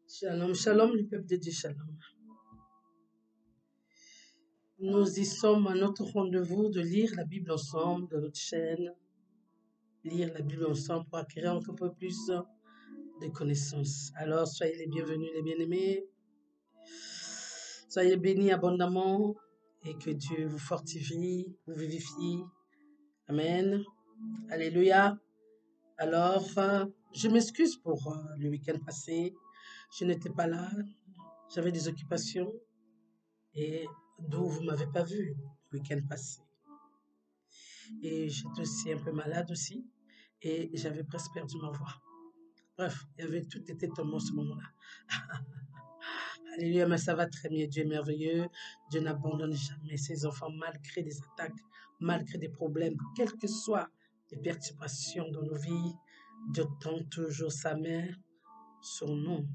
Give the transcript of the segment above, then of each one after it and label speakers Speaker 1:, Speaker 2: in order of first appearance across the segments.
Speaker 1: Shalom, shalom, le peuple de Dieu, shalom. Nous y sommes à notre rendez-vous de lire la Bible ensemble dans notre chaîne. Lire la Bible ensemble pour acquérir encore un peu plus de connaissances. Alors, soyez les bienvenus, les bien-aimés. Soyez bénis abondamment et que Dieu vous fortifie, vous vivifie. Amen. Alléluia. Alors, je m'excuse pour le week-end passé. Je n'étais pas là. J'avais des occupations et d'où vous ne m'avez pas vu le week-end passé. Et j'étais aussi un peu malade aussi et j'avais presque perdu ma voix. Bref, il y avait tout était tombé ce moment-là. Alléluia, mais ça va très bien. Dieu est merveilleux. Dieu n'abandonne jamais ses enfants malgré des attaques, malgré des problèmes, quelles que soient les perturbations dans nos vies. Dieu tend toujours sa main sur nous.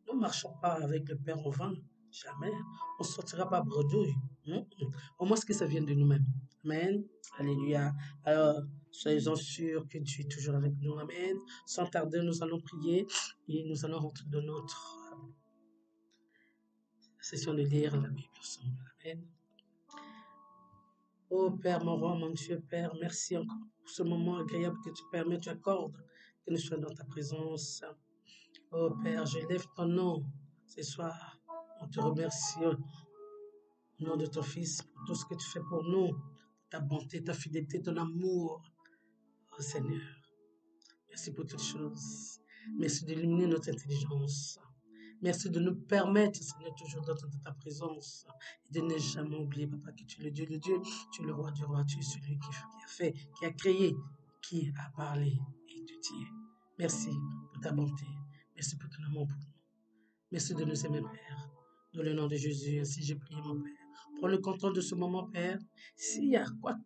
Speaker 1: Nous ne marchons pas avec le Père en vain. Jamais. On ne sortira pas bredouille. Au moins, ce que ça vient de nous-mêmes. Amen. Alléluia. Alors, soyez-en sûrs que Dieu est toujours avec nous. Amen. Sans tarder, nous allons prier et nous allons rentrer dans notre session de lire la Bible ensemble. Amen. Oh Père, mon roi, mon Dieu, Père, merci encore pour ce moment agréable que tu permets, tu accordes, que nous soyons dans ta présence. Oh Père, je lève ton nom ce soir. On te remercie au nom de ton Fils pour tout ce que tu fais pour nous, ta bonté, ta fidélité, ton amour. Oh Seigneur, merci pour toutes choses. Merci d'illuminer notre intelligence. Merci de nous permettre, Seigneur, toujours d'être dans ta présence et de ne jamais oublier, Papa, que tu es le Dieu de Dieu, tu es le roi du roi, tu es celui qui a fait, qui a créé, qui a parlé et tu t'y es. Merci pour ta bonté. Merci pour ton amour pour nous. Merci de nous aimer, Père. Dans le nom de Jésus, ainsi j'ai prié, mon Père. Prends le contrôle de ce moment, Père. S'il y a quoi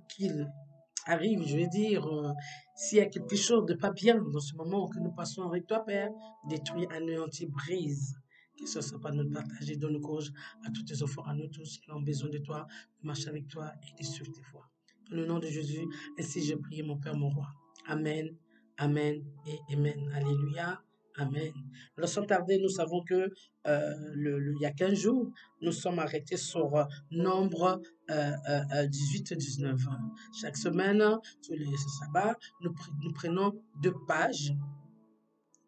Speaker 1: qu'il arrive, je veux dire, s'il y a quelque chose de pas bien dans ce moment que nous passons avec toi, Père, détruis, anéantis, brise. Que ce ne soit pas notre partage et donne le courage à tous tes enfants, à nous tous qui ont besoin de toi, de marcher avec toi et de suivre tes voies. Dans le nom de Jésus, ainsi j'ai prié, mon Père, mon roi. Amen, amen et amen. Alléluia. Amen. Alors, sans tarder, nous savons que il y a 15 jours, nous sommes arrêtés sur Nombre 18-19. Chaque semaine, tous les sabbats, nous prenons 2 pages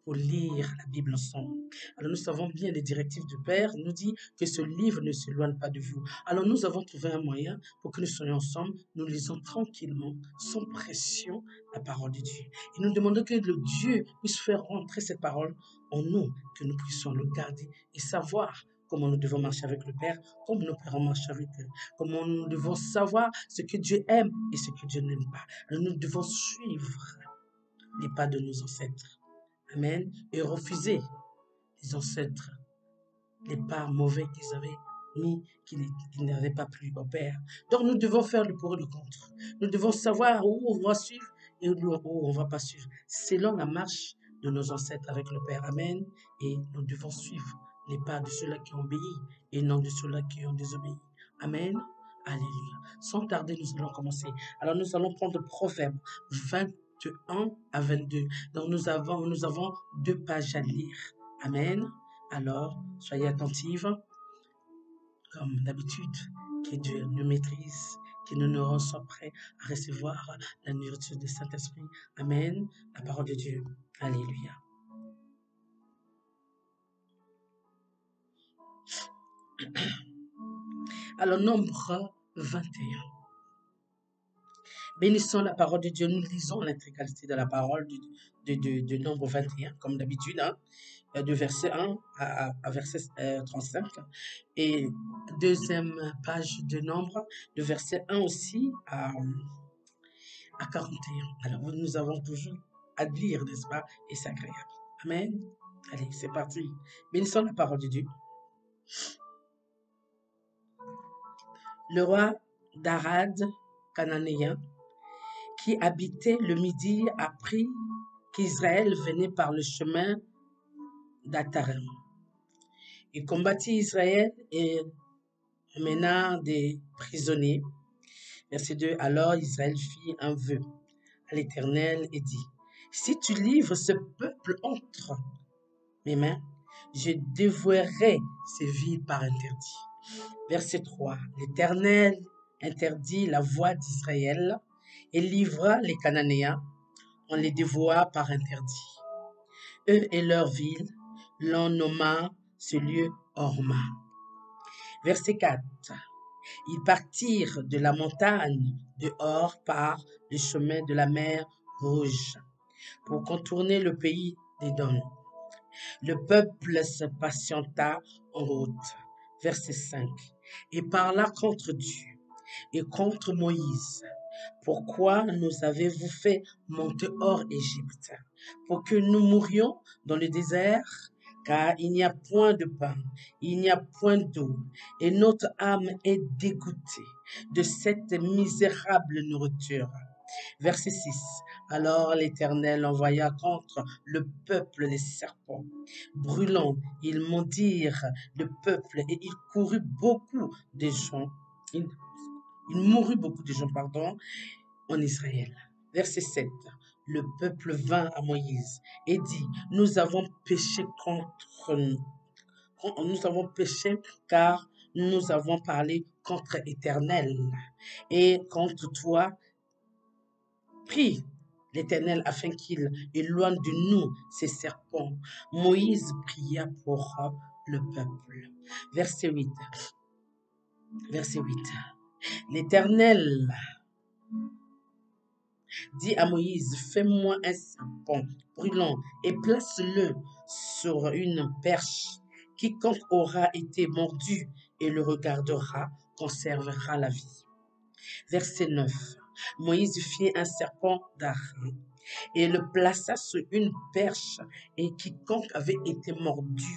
Speaker 1: pour lire la Bible ensemble. Alors nous savons bien les directives du Père, nous dit que ce livre ne s'éloigne pas de vous. Alors nous avons trouvé un moyen pour que nous soyons ensemble, nous lisons tranquillement, sans pression, la parole de Dieu. Et nous demandons que le Dieu puisse faire rentrer cette parole en nous, que nous puissions le garder et savoir comment nous devons marcher avec le Père, comment nos parents marchent avec eux, comment nous devons savoir ce que Dieu aime et ce que Dieu n'aime pas. Alors nous devons suivre les pas de nos ancêtres. Amen. Et refuser les ancêtres, les pas mauvais qu'ils avaient mis, qu'ils n'avaient pas plu au Père. Donc nous devons faire le pour et le contre. Nous devons savoir où on va suivre et où on ne va pas suivre, selon la marche de nos ancêtres avec le Père. Amen. Et nous devons suivre les pas de ceux-là qui ont obéi et non de ceux-là qui ont désobéi. Amen. Alléluia. Sans tarder, nous allons commencer. Alors nous allons prendre le Proverbe 21 à 22. Donc nous avons 2 pages à lire. Amen. Alors, soyez attentifs, comme d'habitude, que Dieu nous maîtrise, que nous sommes prêts à recevoir la nourriture du Saint-Esprit. Amen. La parole de Dieu. Alléluia. Alors, Nombre 21. Bénissons la parole de Dieu. Nous lisons l'intégralité de la parole de Nombre 21, comme d'habitude, hein, de verset 1 à verset 35. Et deuxième page de Nombre, de verset 1 aussi à 41. Alors, nous avons toujours à lire, n'est-ce pas? Et c'est agréable. Amen. Allez, c'est parti. Bénissons la parole de Dieu. Le roi d'Arad, cananéen, qui habitait le Midi, apprit qu'Israël venait par le chemin d'Atarim. Il combattit Israël et mena des prisonniers. Verset 2. Alors Israël fit un vœu à l'Éternel et dit, si tu livres ce peuple entre mes mains, je dévouerai ces villes par interdit. Verset 3. L'Éternel interdit la voie d'Israël et livra les Cananéens, on les dévoua par interdit. Eux et leurs villes, l'on nomma ce lieu Horma. Verset 4. Ils partirent de la montagne de Hor par le chemin de la mer Rouge pour contourner le pays d'Édom. Le peuple se patienta en route. Verset 5. Et parla contre Dieu et contre Moïse. Pourquoi nous avez-vous fait monter hors Égypte? Pour que nous mourions dans le désert? Car il n'y a point de pain, il n'y a point d'eau, et notre âme est dégoûtée de cette misérable nourriture. Verset 6. Alors l'Éternel envoya contre le peuple les serpents. Brûlant, ils mauddirent le peuple et il courut beaucoup de gens. Il mourut beaucoup de gens, en Israël. Verset 7. Le peuple vint à Moïse et dit, nous avons péché contre nous. Nous avons péché car nous avons parlé contre l'Éternel et contre toi. Prie l'Éternel afin qu'il éloigne de nous ces serpents. Moïse pria pour le peuple. Verset 8. Verset 8. L'Éternel dit à Moïse, fais-moi un serpent brûlant et place-le sur une perche. Quiconque aura été mordu et le regardera conservera la vie. Verset 9. Moïse fit un serpent d'argent et le plaça sur une perche, et quiconque avait été mordu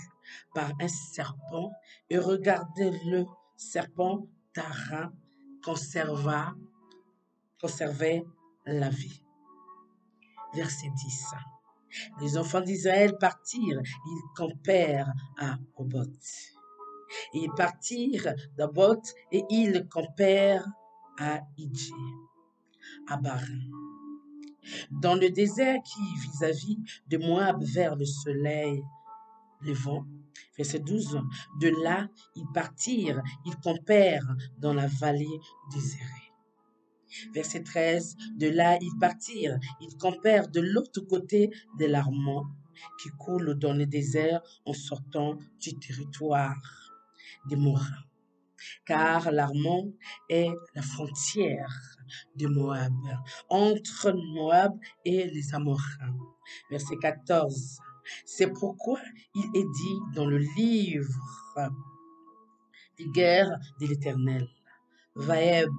Speaker 1: par un serpent et regardait le serpent d'argent conservait la vie. Verset 10. Les enfants d'Israël partirent, ils campèrent à Oboth. Ils partirent d'Oboth et ils campèrent à Idjé, à Barin, dans le désert qui vis-à-vis de Moab vers le soleil levant. Verset 12. De là, ils partirent, ils campèrent dans la vallée désérée. Verset 13. De là, ils partirent, ils campèrent de l'autre côté de l'Arnon qui coule dans le désert en sortant du territoire des Morains. Car l'Arnon est la frontière de Moab, entre Moab et les Amorains. Verset 14. C'est pourquoi il est dit dans le livre des guerres de l'Éternel, Vaeb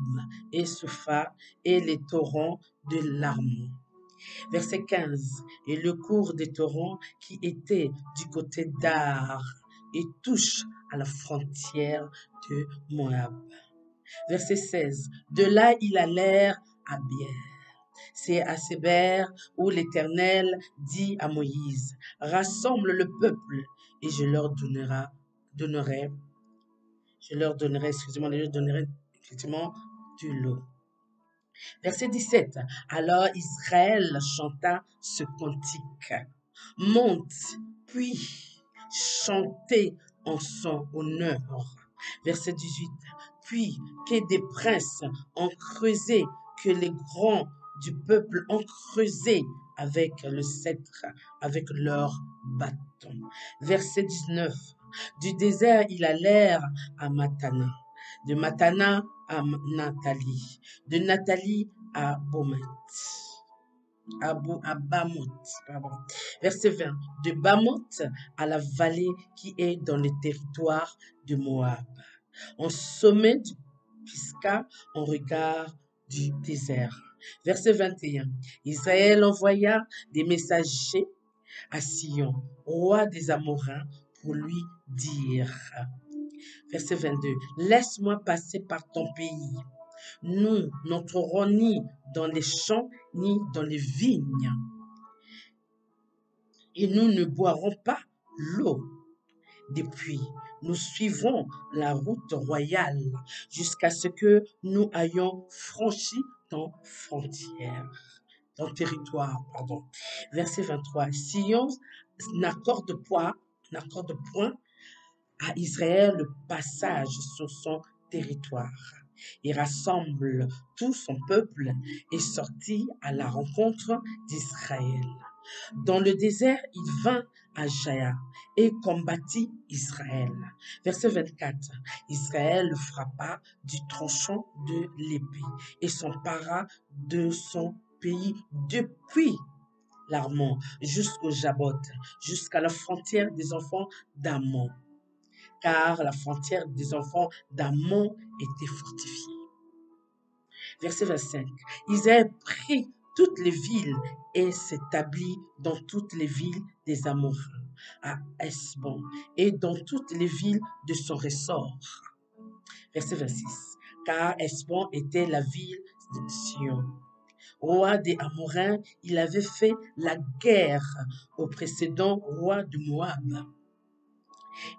Speaker 1: et Soupha et les torrents de l'Arnon. Verset 15. Et le cours des torrents qui était du côté d'Ar et touche à la frontière de Moab. Verset 16. De là ils allèrent à Bière. C'est à Séber où l'Éternel dit à Moïse, rassemble le peuple et je leur donnerai effectivement du lot. Verset 17. Alors Israël chanta ce cantique. Monte, puis chantez en son honneur. Verset 18. Puis que des princes ont creusé, que les grands du peuple ont creusé avec le sceptre, avec leur bâton. Verset 19. Du désert, ils allèrent à Matana. De Matana à Nathalie. De Nathalie à Bamoth. Verset 20. De Bamoth à la vallée qui est dans le territoire de Moab. En sommet du Pisca, en regard du désert. Verset 21. Israël envoya des messagers à Sion, roi des Amorains, pour lui dire. Verset 22. Laisse-moi passer par ton pays. Nous n'entrerons ni dans les champs, ni dans les vignes. Et nous ne boirons pas l'eau des puits. Nous suivrons la route royale jusqu'à ce que nous ayons franchi ton frontière. ton territoire, pardon. Verset 23. Sion n'accorde point à Israël le passage sur son territoire. Il rassemble tout son peuple et sortit à la rencontre d'Israël. Dans le désert, il vint à Jaïa et combattit Israël. Verset 24. Israël le frappa du tranchant de l'épée et s'empara de son pays depuis l'Armon jusqu'au Jabot, jusqu'à la frontière des enfants d'Ammon, car la frontière des enfants d'Ammon était fortifiée. Verset 25. Israël prit toutes les villes et s'établit dans toutes les villes des Amoréens, à Hesbon, et dans toutes les villes de son ressort. Verset 26. Car Hesbon était la ville de Sion. Roi des Amoréens, il avait fait la guerre au précédent roi de Moab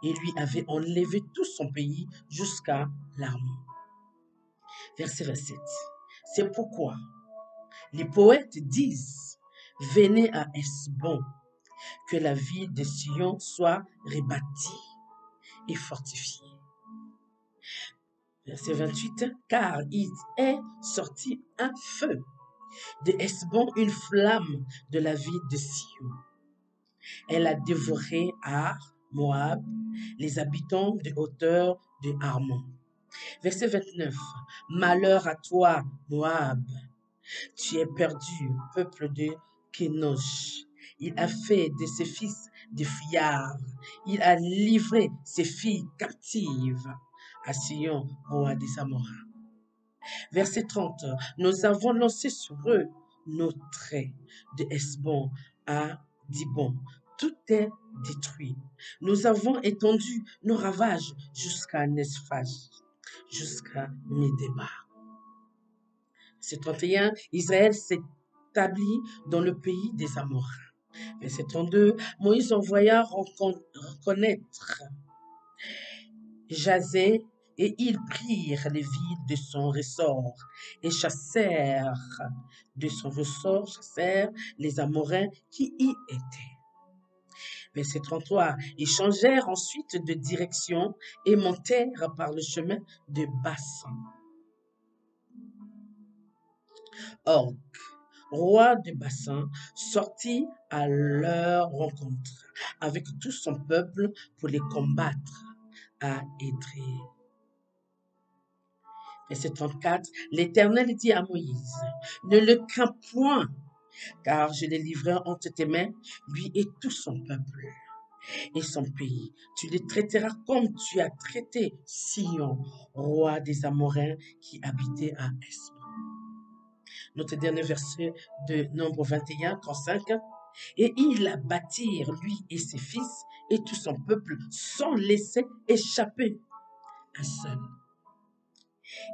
Speaker 1: et lui avait enlevé tout son pays jusqu'à l'Armon. Verset 27. C'est pourquoi les poètes disent, venez à Hesbon, que la ville de Sion soit rebâtie et fortifiée. Verset 28, car il est sorti un feu de Hesbon, une flamme de la ville de Sion. Elle a dévoré Ar, Moab, les habitants de hauteur de Armon. Verset 29, malheur à toi, Moab, tu es perdu, peuple de Kénosh. Il a fait de ses fils des fuyards. Il a livré ses filles captives à Sion, roi des Amoréens. Verset 30. Nous avons lancé sur eux nos traits de Hesbon à Dibon. Tout est détruit. Nous avons étendu nos ravages jusqu'à Nesphage, jusqu'à Médéba. Verset 31, Israël s'établit dans le pays des Amoréens. Verset 32, Moïse envoya reconnaître Jazé et ils prirent les villes de son ressort et chassèrent les Amoréens qui y étaient. Verset 33, ils changèrent ensuite de direction et montèrent par le chemin de Bassan. Og, roi de Bassan, sortit à leur rencontre avec tout son peuple pour les combattre à Édré. Verset 34, l'Éternel dit à Moïse, ne le crains point, car je l'ai livré entre tes mains, lui et tout son peuple et son pays. Tu les traiteras comme tu as traité Sion, roi des Amoréens qui habitait à Hesbon. Notre dernier verset de Nombre 21, 35. Et ils bâtirent, lui et ses fils, et tout son peuple, sans laisser échapper un seul.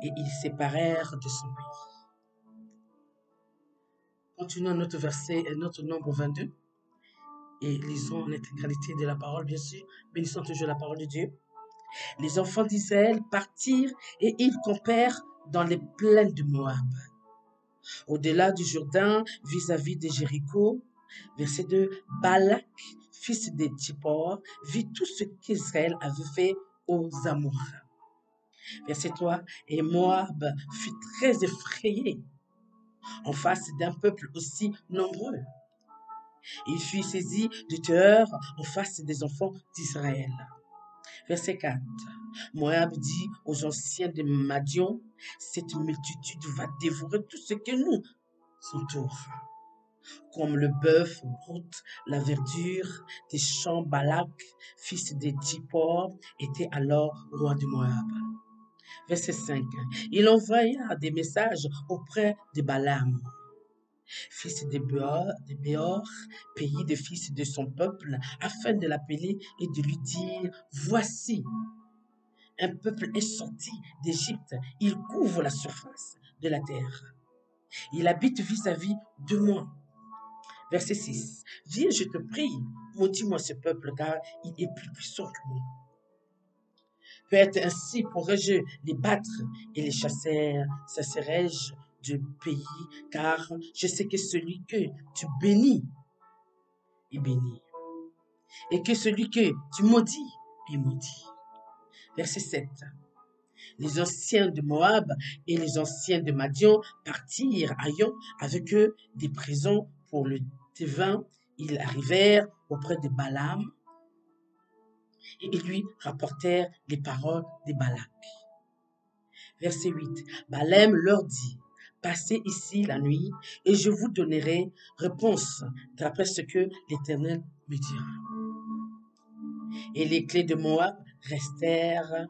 Speaker 1: Et ils séparèrent de son pays. Continuons notre verset, notre Nombre 22. Et lisons l'intégralité de la parole, bien sûr. Bénissons toujours la parole de Dieu. Les enfants d'Israël partirent et ils campèrent dans les plaines de Moab, au-delà du Jourdain, vis-à-vis de Jéricho. Verset 2, Balak, fils de Tsippor, vit tout ce qu'Israël avait fait aux Amoréens. Verset 3, et Moab fut très effrayé en face d'un peuple aussi nombreux. Il fut saisi de terreur en face des enfants d'Israël. Verset 4. Moab dit aux anciens de Madian, cette multitude va dévorer tout ce que nous entoure. Comme le bœuf broute la verdure des champs, Balak, fils de Tsippor, était alors roi de Moab. Verset 5. Il envoya des messages auprès de Balaam, fils de Béor, pays des fils de son peuple, afin de l'appeler et de lui dire, voici, un peuple est sorti d'Égypte, il couvre la surface de la terre. Il habite vis-à-vis de moi. Verset 6. Viens, je te prie, maudis-moi ce peuple, car il est plus puissant que moi. Peut-être ainsi pourrais-je les battre et les chasser, chasserai-je du pays, car je sais que celui que tu bénis est béni, et que celui que tu maudis est maudit. Verset 7. Les anciens de Moab et les anciens de Madian partirent, ayant avec eux des présents pour le devin. Ils arrivèrent auprès de Balaam et ils lui rapportèrent les paroles de Balak. Verset 8. Balaam leur dit, passez ici la nuit et je vous donnerai réponse d'après ce que l'Éternel me dira. Et les clés de Moab restèrent,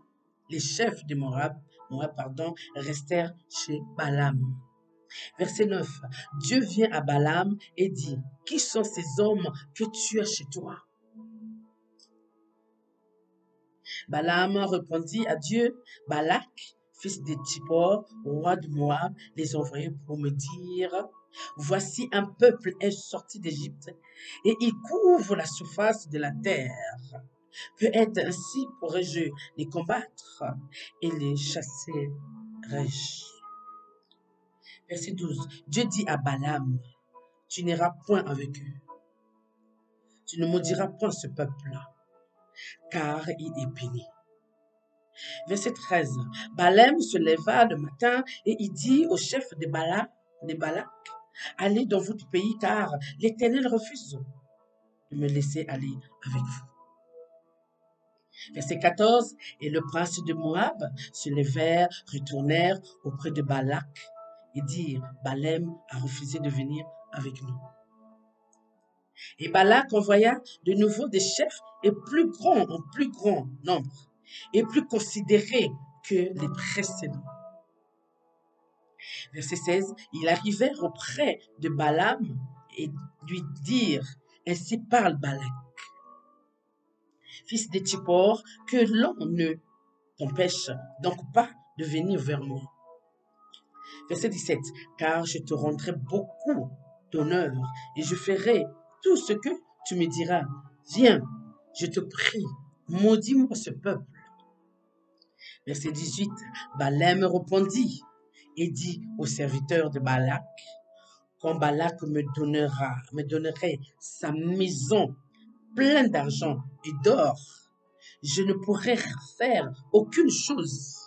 Speaker 1: les chefs de Moab, restèrent chez Balaam. Verset 9. Dieu vient à Balaam et dit, qui sont ces hommes que tu as chez toi? Balaam répondit à Dieu, Balak, fils de Tsippor, roi de Moab, les envoyait pour me dire, voici un peuple est sorti d'Égypte et il couvre la surface de la terre. Peut-être ainsi pourrais-je les combattre et les chasserai-je. Verset 12. Dieu dit à Balaam, tu n'iras point avec eux. Tu ne maudiras point ce peuple-là, car il est béni. Verset 13. Balaam se leva le matin et il dit au chef de Balak, allez dans votre pays, car l'Éternel refuse de me laisser aller avec vous. Verset 14. Et le prince de Moab se levèrent, retournèrent auprès de Balak et dirent, Balaam a refusé de venir avec nous. Et Balak envoya de nouveau des chefs en plus grand nombre, et plus considérés que les précédents. Verset 16. Ils arrivèrent auprès de Balaam et lui dirent, ainsi parle Balak, fils de Tsippor, que l'on ne t'empêche donc pas de venir vers moi. Verset 17. Car je te rendrai beaucoup d'honneur et je ferai tout ce que tu me diras. Viens, je te prie, maudis-moi ce peuple. Verset 18. Balaam répondit et dit au serviteur de Balak, quand Balak me donnerait sa maison pleine d'argent et d'or, je ne pourrais faire aucune chose,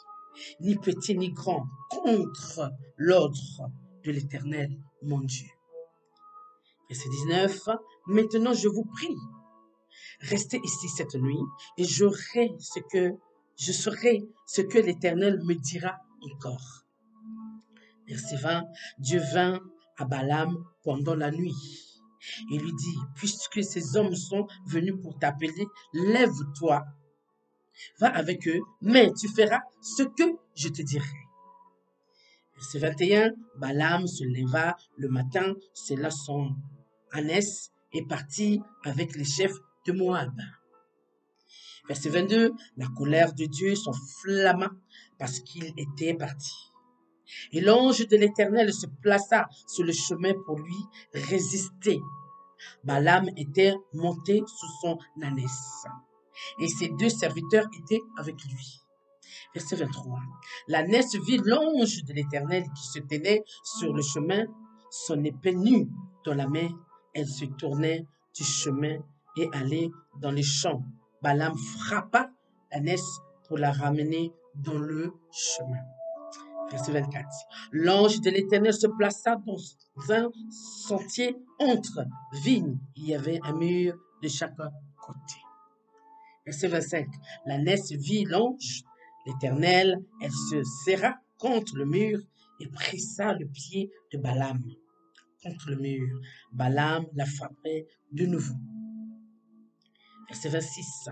Speaker 1: ni petit ni grand, contre l'ordre de l'Éternel, mon Dieu. Verset 19. Maintenant, je vous prie, restez ici cette nuit et je saurai ce que l'Éternel me dira encore. Verset 20. Dieu vint à Balaam pendant la nuit et lui dit, puisque ces hommes sont venus pour t'appeler, lève-toi, va avec eux, mais tu feras ce que je te dirai. Verset 21, Balaam se leva le matin, sella son ânesse et partit avec les chefs de Moab. Verset 22, la colère de Dieu s'enflamma parce qu'il était parti. Et l'ange de l'Éternel se plaça sur le chemin pour lui résister. Balaam était monté sous son ânesse et ses deux serviteurs étaient avec lui. Verset 23. L'ânesse vit l'ange de l'Éternel qui se tenait sur le chemin, son épée nue dans la main. Elle se tournait du chemin et allait dans les champs. Balaam frappa l'ânesse pour la ramener dans le chemin. Verset 24. L'ange de l'Éternel se plaça dans un sentier entre vignes. Il y avait un mur de chaque côté. Verset 25. L'ânesse vit l'ange, l'Éternel, elle se serra contre le mur et pressa le pied de Balaam contre le mur. Balaam la frappait de nouveau. Verset 26.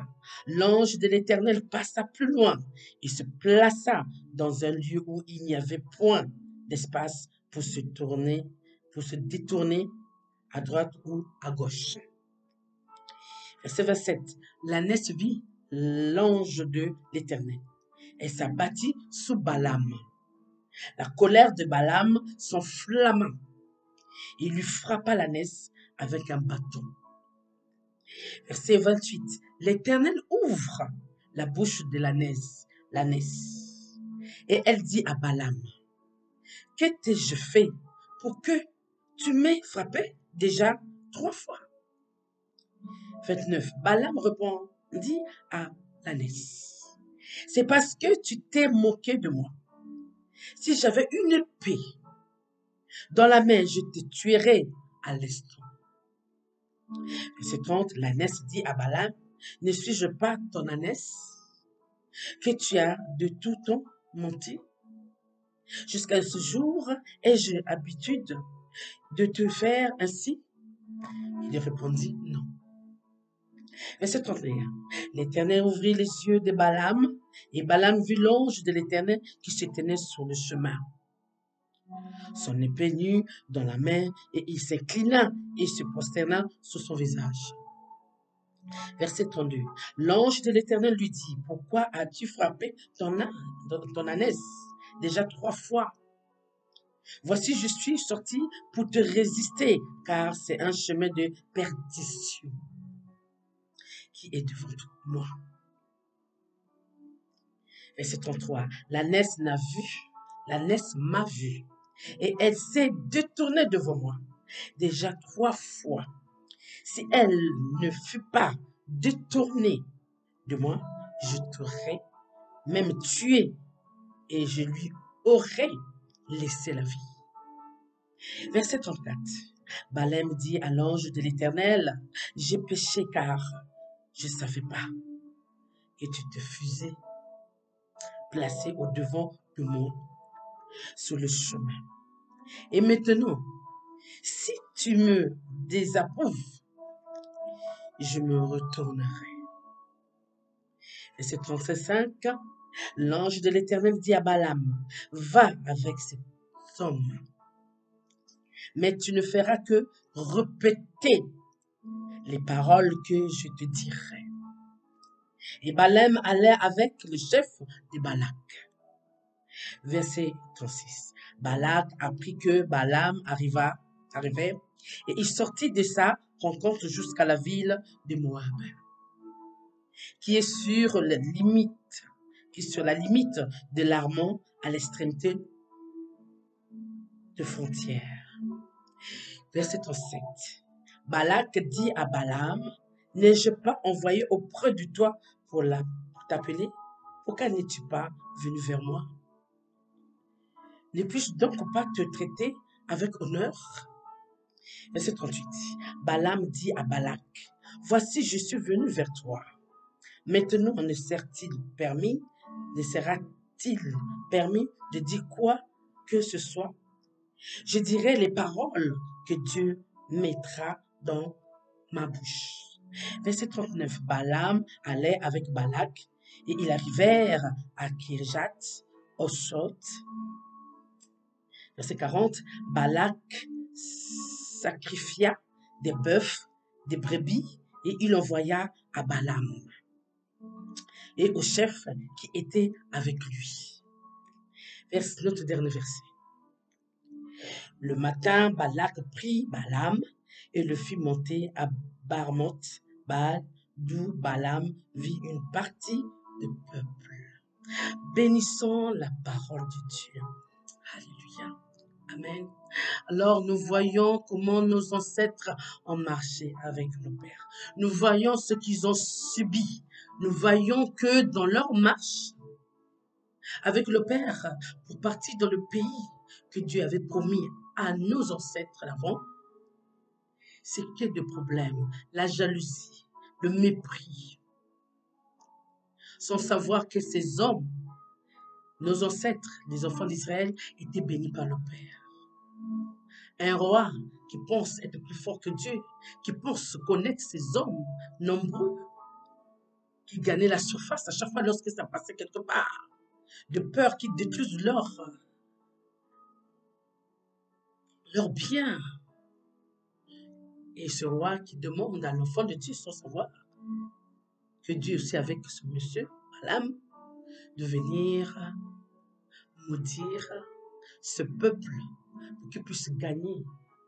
Speaker 1: L'ange de l'Éternel passa plus loin et se plaça dans un lieu où il n'y avait point d'espace pour se détourner à droite ou à gauche. Verset 27. L'ânesse vit l'ange de l'Éternel. Elle s'abattit sous Balaam. La colère de Balaam s'enflamma. Il lui frappa l'ânesse avec un bâton. Verset 28. L'Éternel ouvre la bouche de l'ânesse, et elle dit à Balaam, que t'ai-je fait pour que tu m'aies frappé déjà 3 fois? 29. Balaam répondit à l'ânesse. C'est parce que tu t'es moqué de moi. Si j'avais une épée dans la main, je te tuerais à l'instant. Verset 30, l'ânesse dit à Balaam, ne suis-je pas ton ânesse que tu as de tout ton menti? Jusqu'à ce jour, ai-je habitude de te faire ainsi? Il répondit non. Verset 31. L'Éternel ouvrit les yeux de Balaam, et Balaam vit l'ange de l'Éternel qui se tenait sur le chemin, son épée nue dans la main, et il s'inclina et se prosterna sur son visage. Verset 32. L'ange de l'Éternel lui dit, pourquoi as-tu frappé ton ânesse déjà 3 fois? Voici, je suis sorti pour te résister, car c'est un chemin de perdition qui est devant moi. Verset 33. L'ânesse m'a vu, et elle s'est détournée devant moi déjà 3 fois. Si elle ne fut pas détournée de moi, je t'aurais même tué et je lui aurais laissé la vie. Verset 34. Balaam dit à l'ange de l'Éternel, j'ai péché car je ne savais pas que tu te faisais placer au devant de moi sur le chemin. Et maintenant, si tu me désapprouves, je me retournerai. Verset 35. L'ange de l'Éternel dit à Balaam, va avec cet homme, mais tu ne feras que répéter les paroles que je te dirai. Et Balaam allait avec le chef de Balak. Verset 36. Balak apprit que Balaam arrivait, et il sortit de sa rencontre jusqu'à la ville de Moab, qui est sur la limite de l'Arnon à l'extrémité de frontière. Verset 37. Balak dit à Balaam, n'ai-je pas envoyé auprès de toi pour t'appeler? Pourquoi n'es-tu pas venu vers moi? Ne puis-je donc pas te traiter avec honneur? Verset 38. Balaam dit à Balak, voici, je suis venu vers toi. Maintenant, ne sera-t-il permis de dire quoi que ce soit? Je dirai les paroles que Dieu mettra dans ma bouche. Verset 39. Balaam allait avec Balak, et ils arrivèrent à Kirjat Osot. Verset 40. Balak sacrifia des bœufs, des brebis, et il envoya à Balaam et au chef qui était avec lui. Notre dernier verset. Le matin, Balak prit Balaam et le fit monter à Barmoth Baal, d'où Balaam vit une partie du peuple. Bénissons la parole de Dieu. Alléluia. Amen. Alors nous voyons comment nos ancêtres ont marché avec nos pères. Nous voyons ce qu'ils ont subi. Nous voyons que dans leur marche avec le Père pour partir dans le pays que Dieu avait promis à nos ancêtres avant, c'est qu'il y a des problèmes, la jalousie, le mépris, sans savoir que ces hommes, nos ancêtres, les enfants d'Israël, étaient bénis par le Père. Un roi qui pense être plus fort que Dieu, qui pense connaître ces hommes nombreux, qui gagnaient la surface à chaque fois lorsque ça passait quelque part, de peur qu'ils détruisent leur bien. Et ce roi qui demande à l'enfant de Dieu sans savoir que Dieu aussi avec ce monsieur, Balaam, de venir maudire ce peuple pour qu'ils puissent gagner,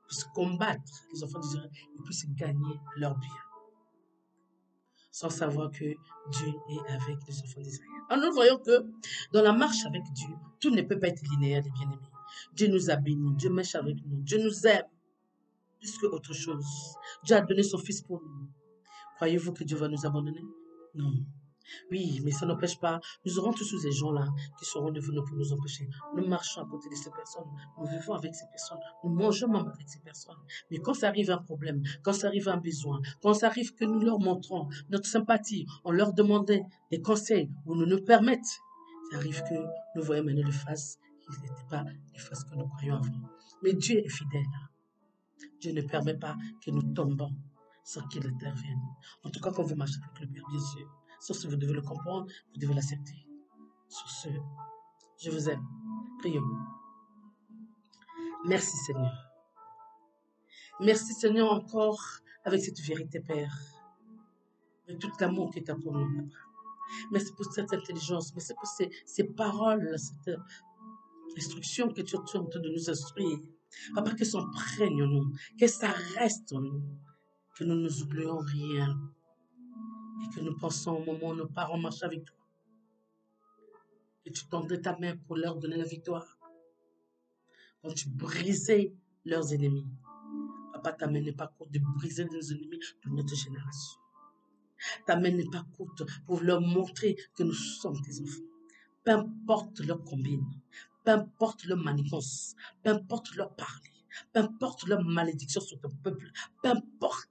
Speaker 1: puissent combattre les enfants d'Israël et puissent gagner leur bien. Sans savoir que Dieu est avec les enfants d'Israël. Alors nous voyons que dans la marche avec Dieu, tout ne peut pas être linéaire, les bien-aimés. Dieu nous a bénis, Dieu marche avec nous, Dieu nous aime plus que autre chose. Dieu a donné son Fils pour nous. Croyez-vous que Dieu va nous abandonner? Non. Oui, mais ça n'empêche pas. Nous aurons tous ces gens-là qui seront devenus pour nous empêcher. Nous marchons à côté de ces personnes. Nous vivons avec ces personnes. Nous mangeons même avec ces personnes. Mais quand ça arrive un problème, quand ça arrive un besoin, quand ça arrive que nous leur montrons notre sympathie, on leur demandait des conseils ou nous nous permettent, ça arrive que nous voyons maintenant les faces qui n'étaient pas les faces que nous croyions avant. Mais Dieu est fidèle. Dieu ne permet pas que nous tombons sans qu'il intervienne. En tout cas, quand vous marchez avec le Père, bien sûr. Sur ce, vous devez le comprendre, vous devez l'accepter. Sur ce, je vous aime. Prions. Merci Seigneur. Merci Seigneur encore avec cette vérité, Père. Avec tout l'amour que tu as pour nous, Papa. Merci pour cette intelligence. Merci pour ces paroles, cette instruction que tu es en train de nous instruire. Papa, que ça prenne en nous, que ça reste en nous, que nous ne nous oublions rien et que nous pensons au moment où nos parents marchent avec toi. Et tu tendais ta main pour leur donner la victoire. Quand tu brisais leurs ennemis. Papa, ta main n'est pas courte de briser les ennemis de notre génération. Ta main n'est pas courte pour leur montrer que nous sommes tes enfants. Peu importe leur combine, peu importe leur manigance, peu importe leur parler, peu importe leur malédiction sur ton peuple, peu importe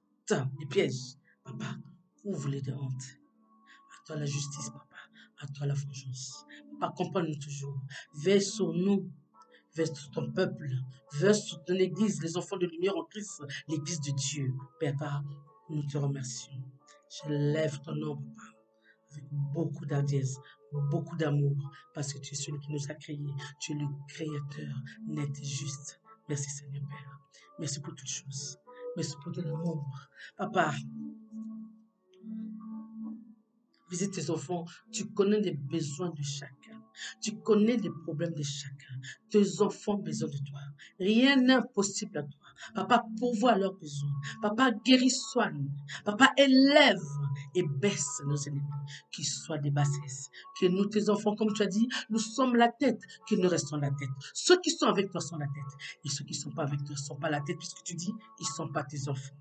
Speaker 1: les pièges. Papa, couvre-les de honte. À toi la justice, papa. À toi la vengeance. Papa, accompagne-nous toujours. Veille sur nous. Veille sur ton peuple. Veille sur ton église, les enfants de lumière en Christ, l'église de Dieu. Papa, nous te remercions. Je lève ton nom, papa, avec beaucoup d'ardiesse, beaucoup d'amour, parce que tu es celui qui nous a créés. Tu es le créateur net et juste. Merci Seigneur Père. Merci pour toutes choses. Merci pour ton amour. Papa, visite tes enfants, tu connais les besoins de chacun. Tu connais les problèmes de chacun. Tes enfants ont besoin de toi. Rien n'est impossible à toi. Papa, pourvois leurs besoins. Papa, guéris, soigne. Papa, élève et baisse nos ennemis, qu'ils soient des bassesses. Que nous, tes enfants, comme tu as dit, nous sommes la tête, que nous restons la tête. Ceux qui sont avec toi sont la tête. Et ceux qui ne sont pas avec toi ne sont pas la tête, puisque tu dis, ils ne sont pas tes enfants.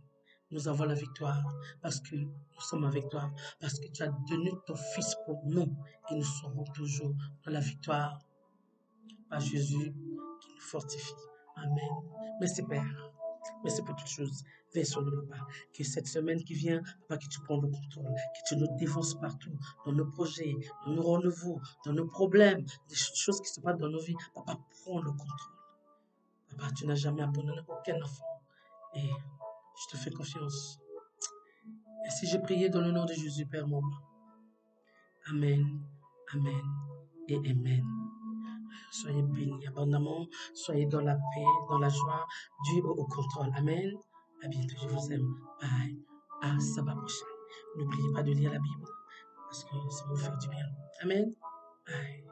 Speaker 1: Nous avons la victoire parce que nous sommes avec toi, parce que tu as donné ton Fils pour nous et nous serons toujours dans la victoire par Jésus qui nous fortifie. Amen. Merci Père. Merci pour toutes choses. Veille sur nous, Papa. Que cette semaine qui vient, Papa, que tu prends le contrôle, que tu nous défonces partout, dans nos projets, dans nos renouveaux, dans nos problèmes, des choses qui se passent dans nos vies. Papa, prends le contrôle. Papa, tu n'as jamais abandonné aucun enfant. Et je te fais confiance. Et si j'ai prié dans le nom de Jésus, Père mon roi. Amen, Amen et Amen. Soyez bénis abondamment, soyez dans la paix, dans la joie, Dieu au contrôle. Amen. À bientôt, je vous aime. Bye. À sabbat prochain. N'oubliez pas de lire la Bible parce que ça va vous faire du bien. Amen. Bye.